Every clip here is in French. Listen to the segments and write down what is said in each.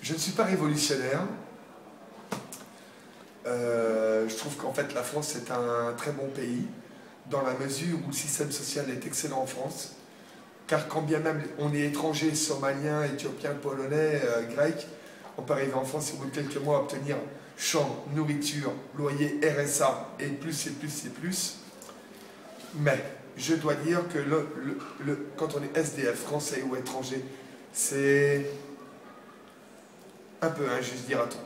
Je ne suis pas révolutionnaire. Je trouve qu'en fait la France est un très bon pays, dans la mesure où le système social est excellent en France. Car quand bien même on est étranger, somalien, éthiopien, polonais, grec, on peut arriver en France et au bout de quelques mois obtenir chambre, nourriture, loyer, RSA et plus et plus et plus. Mais je dois dire que quand on est SDF, français ou étranger, c'est un peu injuste, dira-t-on.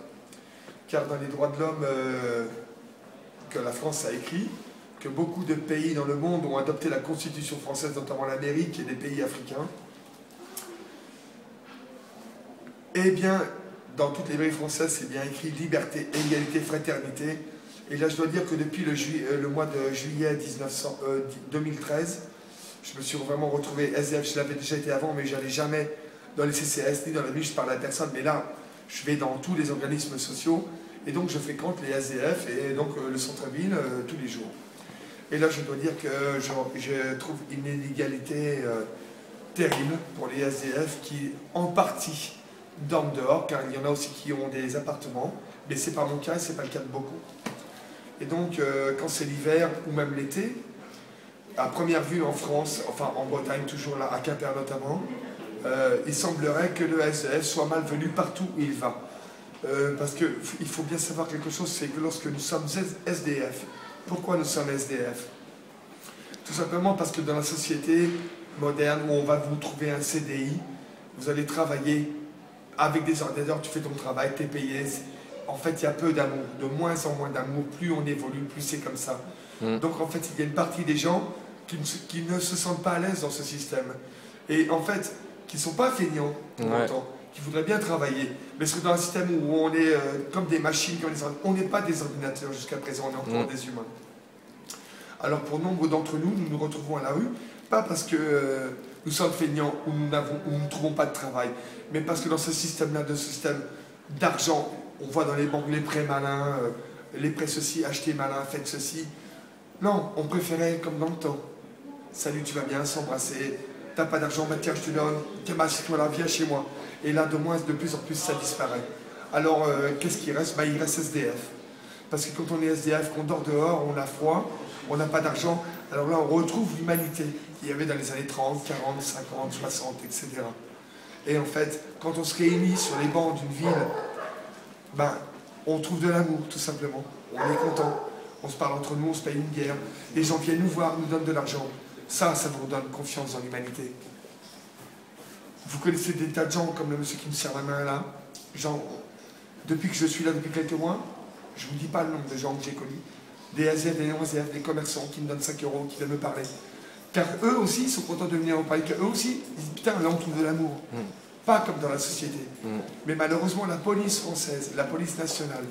Car dans les droits de l'homme que la France a écrit, que beaucoup de pays dans le monde ont adopté la Constitution française, notamment l'Amérique et des pays africains, eh bien, dans toutes les mairies françaises, c'est bien écrit liberté, égalité, fraternité. Et là, je dois dire que depuis le mois de juillet 2013, je me suis vraiment retrouvé SDF. Je l'avais déjà été avant, mais je n'allais jamais dans les CCAS ni dans la vie, je parle à personne. Mais là, je vais dans tous les organismes sociaux et donc je fréquente les SDF et donc le centre-ville tous les jours. Et là, je dois dire que je trouve une inégalité terrible pour les SDF qui, en partie, dorment dehors, car il y en a aussi qui ont des appartements, mais ce n'est pas mon cas et ce n'est pas le cas de beaucoup. Et donc, quand c'est l'hiver ou même l'été, à première vue en France, enfin en Bretagne, toujours là, à Quimper notamment, il semblerait que le SDF soit malvenu partout où il va. Parce qu'il faut bien savoir quelque chose, c'est que lorsque nous sommes SDF, pourquoi nous sommes SDF? Tout simplement parce que dans la société moderne où on va vous trouver un CDI, vous allez travailler avec des ordinateurs, tu fais ton travail, tu es payé. En fait, il y a peu d'amour, de moins en moins d'amour. Plus on évolue, plus c'est comme ça. Donc en fait, il y a une partie des gens qui ne se sentent pas à l'aise dans ce système. Et en fait, qui ne sont pas feignants pour autant, qui voudraient bien travailler. Mais c'est dans un système où on est comme des machines, on n'est pas des ordinateurs jusqu'à présent, on est encore des humains. Alors pour nombre d'entre nous, nous nous retrouvons à la rue, pas parce que nous sommes feignants ou nous ne trouvons pas de travail, mais parce que dans ce système-là, de système d'argent, on voit dans les banques les prêts malins, les prêts ceci, achetez malin, faites ceci. Non, on préférait comme dans le temps. Salut, tu vas bien, s'embrasser, t'as pas d'argent, bah tiens, je te donne, tiens, bah, assieds-toi là, viens chez moi. Et là, de plus en plus, ça disparaît. Alors, qu'est-ce qui reste? Bah, il reste SDF. Parce que quand on est SDF, qu'on dort dehors, on a froid, on n'a pas d'argent, alors là, on retrouve l'humanité qu'il y avait dans les années 30, 40, 50, 60, etc. Et en fait, quand on se réunit sur les bancs d'une ville, ben, on trouve de l'amour, tout simplement. On est content. On se parle entre nous, on se paye une bière. Les gens viennent nous voir, nous donnent de l'argent. Ça vous donne confiance dans l'humanité. Vous connaissez des tas de gens comme le monsieur qui me serre la main là. Genre, depuis que je suis là depuis quelques mois, je ne vous dis pas le nombre de gens que j'ai connus. Des SDF, des non-SDF, des commerçants qui me donnent 5 €, qui viennent me parler. Car eux aussi, ils sont contents de venir en parler. Eux aussi, ils disent putain, là on trouve de l'amour. Pas comme dans la société. Mais malheureusement, la police française, la police nationale,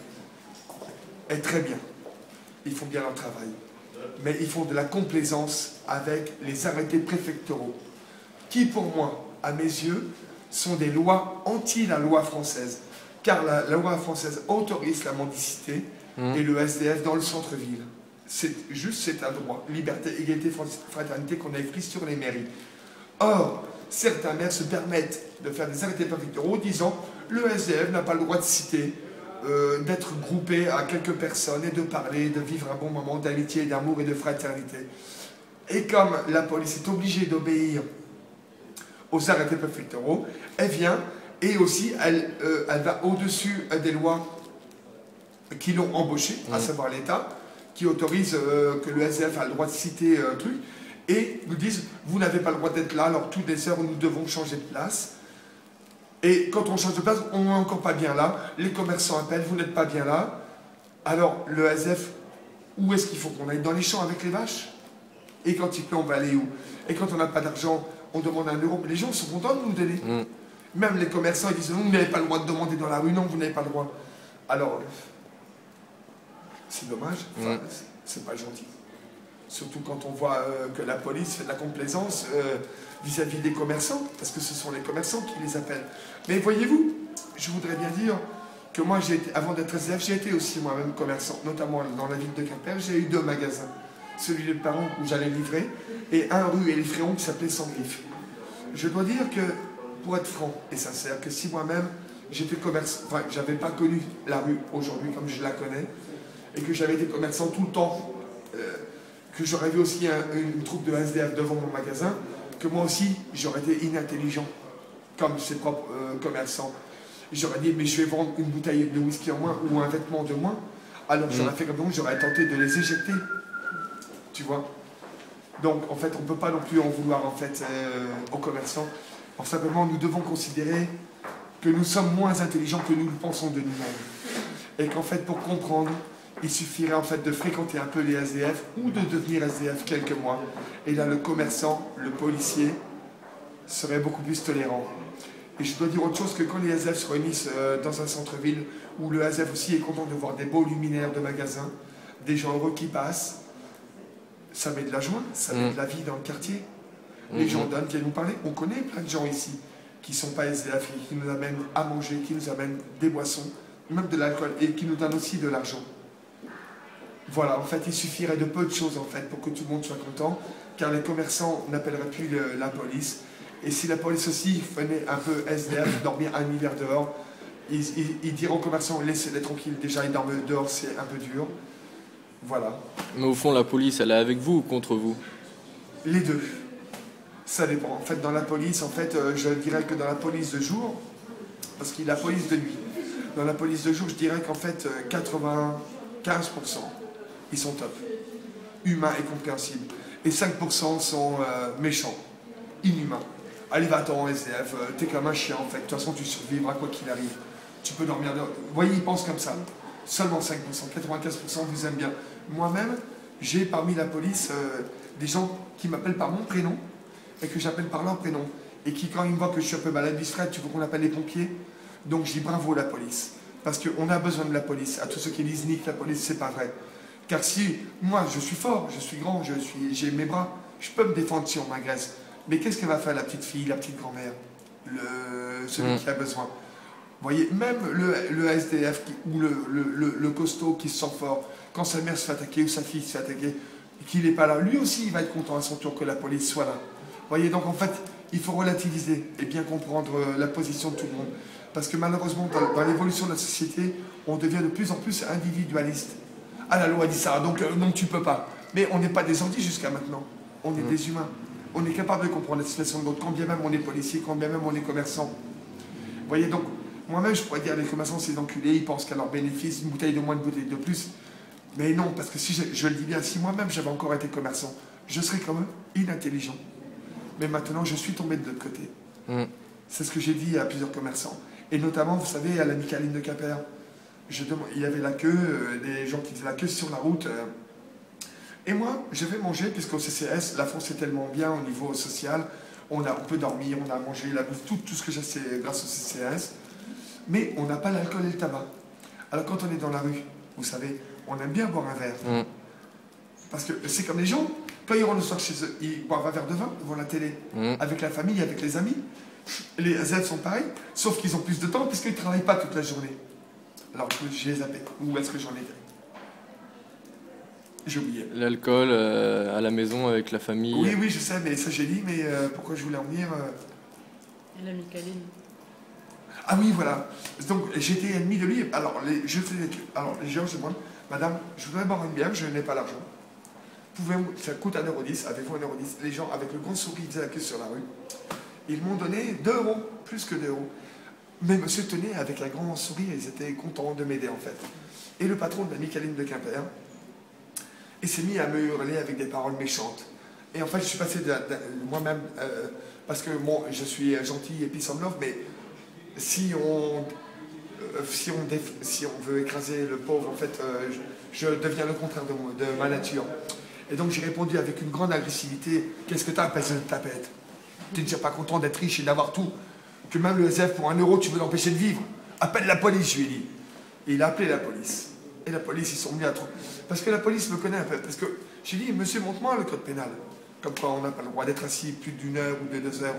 est très bien. Ils font bien leur travail. Mais ils font de la complaisance avec les arrêtés préfectoraux, qui pour moi, à mes yeux, sont des lois anti la loi française. Car la loi française autorise la mendicité et le SDF dans le centre-ville. C'est un droit. Liberté, égalité, fraternité qu'on a écrit sur les mairies. Or, certains maires se permettent de faire des arrêtés préfectoraux disant le SDF n'a pas le droit de citer, d'être groupé à quelques personnes et de parler, de vivre un bon moment d'amitié, d'amour et de fraternité. Et comme la police est obligée d'obéir aux arrêtés préfectoraux, elle vient et aussi elle va au-dessus des lois qui l'ont embauché, à savoir l'État, qui autorise que le SDF a le droit de citer un truc, et nous disent vous n'avez pas le droit d'être là, alors toutes les heures nous devons changer de place. Et quand on change de place, on n'est encore pas bien là, les commerçants appellent, vous n'êtes pas bien là. Alors le SDF, où est-ce qu'il faut qu'on aille? Dans les champs avec les vaches? Et quand il pleut, on va aller où? Et quand on n'a pas d'argent, on demande 1 €. Les gens sont contents de nous donner. Même les commerçants, ils disent non, vous n'avez pas le droit de demander dans la rue, non, vous n'avez pas le droit. Alors, c'est dommage, enfin, c'est pas gentil. Surtout quand on voit que la police fait de la complaisance vis-à-vis des commerçants, parce que ce sont les commerçants qui les appellent. Mais voyez-vous, je voudrais bien dire que moi, avant d'être SDF, j'ai été aussi moi-même commerçant, notamment dans la ville de Quimper. J'ai eu 2 magasins, celui de parents où j'allais livrer, et un rue Élie-Fréon qui s'appelait Sans Griffe. Je dois dire que, pour être franc et sincère, que si moi-même, j'étais commerçant, enfin, j'avais pas connu la rue aujourd'hui comme je la connais, et que j'avais été commerçant tout le temps, que j'aurais vu aussi une troupe de SDF devant mon magasin, que moi aussi, j'aurais été inintelligent, comme ses propres commerçants. J'aurais dit, mais je vais vendre une bouteille de whisky en moins ou un vêtement de moins. Alors j'aurais fait comme donc, j'aurais tenté de les éjecter. Tu vois. Donc en fait, on ne peut pas non plus en vouloir en fait aux commerçants. Alors, simplement, nous devons considérer que nous sommes moins intelligents que nous le pensons de nous-mêmes. Et qu'en fait, pour comprendre, il suffirait en fait de fréquenter un peu les SDF ou de devenir SDF quelques mois. Et là, le commerçant, le policier, serait beaucoup plus tolérant. Et je dois dire autre chose que quand les SDF se réunissent dans un centre-ville, où le SDF aussi est content de voir des beaux luminaires de magasins, des gens heureux qui passent, ça met de la joie, ça met de la vie dans le quartier. Les gens donnent, viennent nous parler. On connaît plein de gens ici qui ne sont pas SDF, qui nous amènent à manger, qui nous amènent des boissons, même de l'alcool, et qui nous donnent aussi de l'argent. Voilà, en fait, il suffirait de peu de choses en fait pour que tout le monde soit content, car les commerçants n'appelleraient plus la police. Et si la police aussi venait un peu SDF, dormir un hiver dehors, ils diront aux commerçants, laissez-les tranquilles, déjà ils dorment dehors, c'est un peu dur. Voilà. Mais au fond, la police, elle est avec vous ou contre vous? Les deux. Ça dépend. En fait, dans la police, en fait, je dirais que dans la police de jour, parce qu'il y a la police de nuit. Dans la police de jour, je dirais qu'en fait, 95%, ils sont top. Humains et compréhensibles. Et 5% sont méchants, inhumains. Allez, va-t'en, SDF, t'es comme un chien, en fait. De toute façon, tu survivras quoi qu'il arrive. Tu peux dormir dehors. Vous voyez, ils pensent comme ça. Seulement 5%, 95% vous aiment bien. Moi-même, j'ai parmi la police des gens qui m'appellent par mon prénom et que j'appelle par leur prénom. Et qui, quand ils me voient que je suis un peu malade, disent Fred, tu veux qu'on appelle les pompiers? Donc je dis bravo la police. Parce qu'on a besoin de la police. À tous ceux qui disent nique la police, c'est pas vrai. Car si moi je suis fort, je suis grand, j'ai mes bras, je peux me défendre si on m'agresse. Mais qu'est-ce qu'elle va faire la petite fille, la petite grand-mère, celui qui a besoin? Vous voyez, même le SDF ou le costaud qui se sent fort, quand sa mère se fait attaquer ou sa fille se fait attaquer, et qu'il n'est pas là, lui aussi il va être content à son tour que la police soit là. Vous voyez, donc en fait, il faut relativiser et bien comprendre la position de tout le monde. Parce que malheureusement, dans l'évolution de la société, on devient de plus en plus individualiste. Ah, la loi dit ça, donc non, tu peux pas. Mais on n'est pas des ordi jusqu'à maintenant. On est des humains. On est capable de comprendre la situation de l'autre, quand bien même on est policier, quand bien même on est commerçant. Vous voyez, donc, moi-même, je pourrais dire les commerçants, c'est des enculés, ils pensent qu'à leur bénéfice, une bouteille de moins, une bouteille de plus. Mais non, parce que si je le dis bien, si moi-même j'avais encore été commerçant, je serais quand même inintelligent. Mais maintenant, je suis tombé de l'autre côté. C'est ce que j'ai dit à plusieurs commerçants. Et notamment, vous savez, à la Micaline de Quimper, il y avait la queue, des gens qui faisaient la queue sur la route. Et moi, je vais manger, puisqu'au CCS, la France est tellement bien au niveau social, on peut dormir, on a mangé, la bouffe, tout ce que j'ai, c'est grâce au CCS. Mais on n'a pas l'alcool et le tabac. Alors quand on est dans la rue, vous savez, on aime bien boire un verre. Parce que c'est comme les gens, quand ils rentrent le soir chez eux, ils boivent un verre de vin devant la télé, avec la famille, avec les amis. Les Z sont pareils, sauf qu'ils ont plus de temps puisqu'ils ne travaillent pas toute la journée. Alors je les appelle. Où est-ce que j'en étais? J'ai oublié. L'alcool à la maison avec la famille. Oui, oui, je sais, mais ça j'ai dit, mais pourquoi je voulais en venir Et la Micaline. Ah oui, voilà. Donc j'étais ennemi de lui. Alors les gens se demandent, madame, je voudrais boire une bière, je n'ai pas l'argent. Ça coûte 1,10 €, avez-vous 1,10 €? Les gens, avec le grand sourire, ils faisaient la queue sur la rue. Ils m'ont donné 2 €, plus que 2 €. Mais monsieur tenait avec un grand sourire, ils étaient contents de m'aider en fait. Et le patron de la Micaline de Quimper, il s'est mis à me hurler avec des paroles méchantes. Et en fait, je suis passé moi-même, parce que bon, je suis gentil et peace and love, mais si on veut écraser le pauvre, en fait, je deviens le contraire de ma nature. Et donc j'ai répondu avec une grande agressivité, qu'est-ce que t'as, espèce de tapette? Tu ne serais pas content d'être riche et d'avoir tout, que même le SDF pour 1 €, tu veux l'empêcher de vivre? Appelle la police, je lui ai dit. Et il a appelé la police. Et la police, ils sont mis à trop. Parce que la police me connaît un peu. Parce que j'ai dit, monsieur, montre-moi le code pénal. Comme quoi on n'a pas le droit d'être assis plus d'1 heure ou de 2 heures.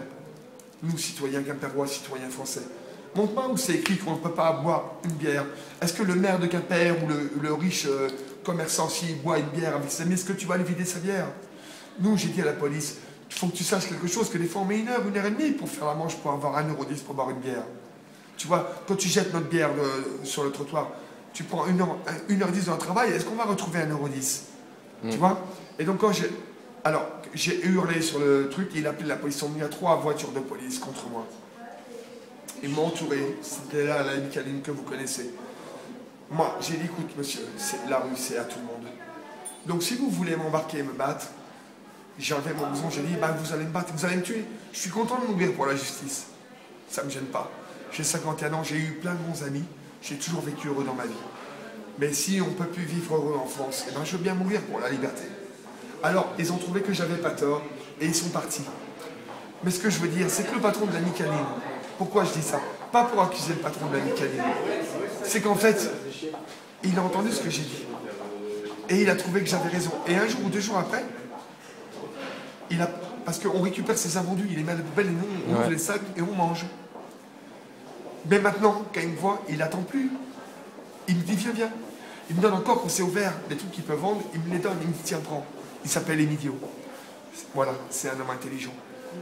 Nous, citoyens quimperois, citoyens français. Montre-moi où c'est écrit qu'on ne peut pas boire une bière. Est-ce que le maire de Quimper ou le riche commerçant, s'il boit une bière avec ses amis, est-ce que tu vas aller vider sa bière? Nous, j'ai dit à la police, il faut que tu saches quelque chose, que des fois on met 1 heure, 1 heure et demie pour faire la manche, pour avoir 1,10 € pour boire une bière. Tu vois, quand tu jettes notre bière sur le trottoir, tu prends 1h10 dans le travail, est-ce qu'on va retrouver 1,10 €? Tu vois? Et donc quand j'ai... Alors, j'ai hurlé sur le truc, il a appelé la police, ils sont venus à 3 voitures de police contre moi. Ils m'ont entouré, c'était là la Micaline que vous connaissez. Moi, j'ai dit, écoute monsieur, la rue c'est à tout le monde. Donc si vous voulez m'embarquer et me battre, j'ai enlevé mon blouson, j'ai dit, bah, vous allez me battre, vous allez me tuer. Je suis content de mourir pour la justice. Ça ne me gêne pas. J'ai 51 ans, j'ai eu plein de bons amis, j'ai toujours vécu heureux dans ma vie. Mais si on ne peut plus vivre heureux en France, eh ben, je veux bien mourir pour la liberté. Alors, ils ont trouvé que j'avais pas tort, et ils sont partis. Mais ce que je veux dire, c'est que le patron de la Micaline, pourquoi je dis ça? Pas pour accuser le patron de la Micaline. C'est qu'en fait, il a entendu ce que j'ai dit. Et il a trouvé que j'avais raison. Et un jour ou 2 jours après, parce qu'on récupère ses invendus, il les met à la poubelle et nous, on ouvre les sacs et on mange. Mais maintenant, quand il me voit, il n'attend plus. Il me dit, viens, viens. Il me donne encore, quand c'est ouvert, des trucs qu'il peut vendre, il me les donne, il me dit, tiens, prends. Il s'appelle Emilio. Voilà, c'est un homme intelligent.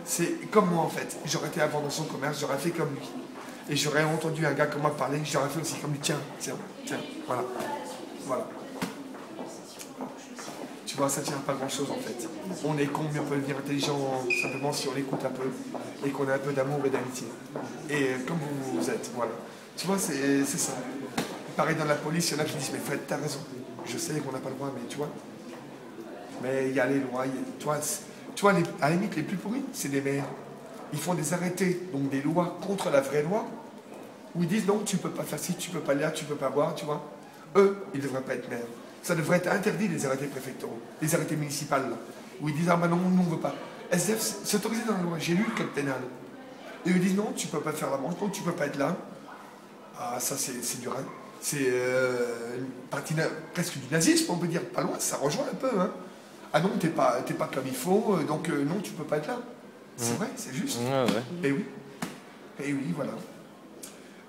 C'est comme moi, en fait. J'aurais été avant dans son commerce, j'aurais fait comme lui. Et j'aurais entendu un gars comme moi parler, j'aurais fait aussi comme lui, tiens, tiens, tiens, voilà. Voilà. Tu vois, ça tient pas grand-chose, en fait. On est con, mais on peut devenir intelligent simplement si on écoute un peu et qu'on a un peu d'amour et d'amitié. Et comme vous êtes, voilà. Tu vois, c'est ça. Pareil dans la police, il y en a qui disent, mais Fred, t'as raison. Je sais qu'on n'a pas le droit, mais tu vois. Mais il y a les lois, tu vois, à la limite, les plus pourris, c'est des maires. Ils font des arrêtés, donc des lois contre la vraie loi, où ils disent non, tu peux pas faire ci, tu peux pas là, tu peux pas boire, tu vois. Eux, ils ne devraient pas être maires. Ça devrait être interdit, les arrêtés préfectoraux, les arrêtés municipaux, là, où ils disent ah ben non, nous on veut pas. SDF, c'est autorisé dans la loi, j'ai lu le code pénal. Et ils disent non, tu peux pas faire la manche, non, tu peux pas être là. Ah, ça c'est dur, hein. C'est une partie presque du nazisme, on peut dire, pas loin, ça rejoint un peu, hein. Ah non, t'es pas comme il faut, donc non, tu peux pas être là. C'est vrai, c'est juste. Et oui. Et oui, voilà.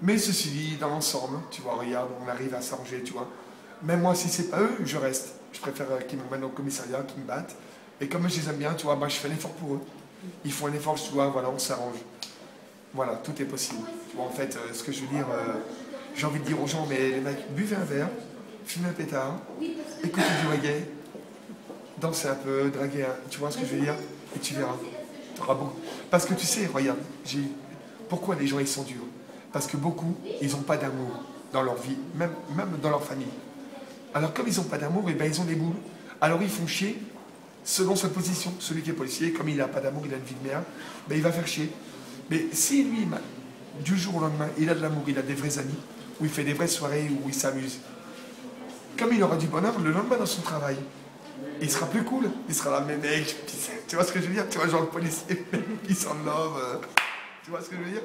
Mais ceci dit, dans l'ensemble, tu vois, regarde, on arrive à s'arranger, tu vois. Même moi, si c'est pas eux, je reste. Je préfère qu'ils m'emmènent au commissariat, qu'ils me battent. Et comme je les aime bien, tu vois, bah, je fais l'effort pour eux. Ils font un effort, tu vois, voilà, on s'arrange. Voilà, tout est possible. Tu vois, en fait, ce que je veux dire, j'ai envie de dire aux gens, mais les mecs, buvez un verre, fumez un pétard, écoutez du reggae, dansez un peu, draguez un... Tu vois ce que je veux dire? Et tu verras. T'auras beau. Parce que tu sais, regarde, pourquoi les gens, ils sont durs? Parce que beaucoup, ils n'ont pas d'amour dans leur vie, même dans leur famille. Alors comme ils n'ont pas d'amour, et ben ils ont des boules. Alors ils font chier selon sa position. Celui qui est policier, comme il n'a pas d'amour, il a une vie de merde, ben il va faire chier. Mais si lui, du jour au lendemain, il a de l'amour, il a des vrais amis, où il fait des vraies soirées, où il s'amuse, comme il aura du bonheur, le lendemain dans son travail, il sera plus cool. Il sera là, mais mec, tu vois ce que je veux dire? Tu vois, genre le policier, il s'en love. Tu vois ce que je veux dire?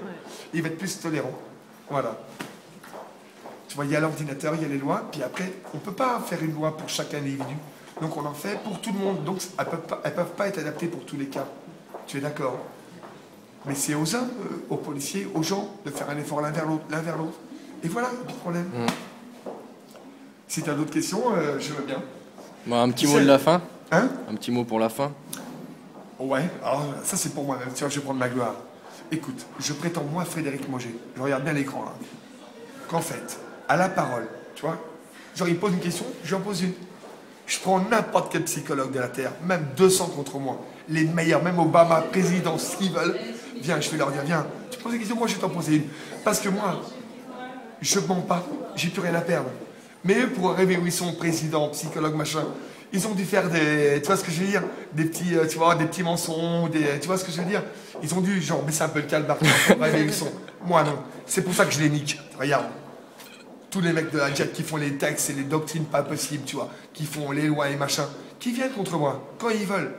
Il va être plus tolérant. Voilà. Tu vois, il y a l'ordinateur, il y a les lois, puis après, on ne peut pas faire une loi pour chaque individu. Donc on en fait pour tout le monde. Donc elles ne peuvent pas être adaptées pour tous les cas. Tu es d'accord? Mais c'est aux hommes, aux policiers, aux gens, de faire un effort l'un vers l'autre. Et voilà, pas de problème. Si tu as d'autres questions, je veux bien. Bah, un petit mot de la fin. Hein? Un petit mot pour la fin. Ouais, alors ça c'est pour moi-même, tu vois, je vais prendre ma gloire. Écoute, je prétends moi Frédéric Moget, je regarde bien l'écran là, qu'en fait, à la parole, tu vois, genre il pose une question, je lui en pose une. Je prends n'importe quel psychologue de la Terre, même 200 contre moi, les meilleurs, même Obama, président, ce qu'ils veulent, viens, je vais leur dire, viens, tu poses une question, moi je vais t'en poser une. Parce que moi, je mens pas, j'ai plus rien à perdre. Mais eux, pour arriver où ils sont, président, psychologue, machin, ils ont dû faire des, tu vois ce que je veux dire, des petits, tu vois, des petits mensonges, tu vois ce que je veux dire. Ils ont dû, genre, baisser un peu le calbar pour arriver où ils sont. Moi, non. C'est pour ça que je les nique. Regarde. Tous les mecs de la jet qui font les textes et les doctrines pas possibles, tu vois, qui font les lois et machin, qui viennent contre moi, quand ils veulent.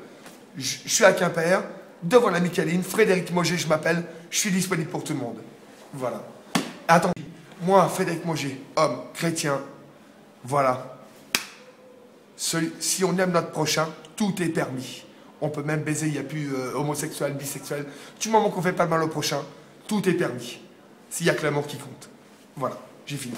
Je suis à Quimper, devant la Micaline, Frédéric Moget, je m'appelle, je suis disponible pour tout le monde. Voilà. Attends, moi, Frédéric Moget, homme, chrétien, voilà. Si on aime notre prochain, tout est permis. On peut même baiser, il n'y a plus homosexuel, bisexuel. Du moment qu'on ne fait pas de mal au prochain, tout est permis. S'il n'y a que l'amour qui compte. Voilà, j'ai fini.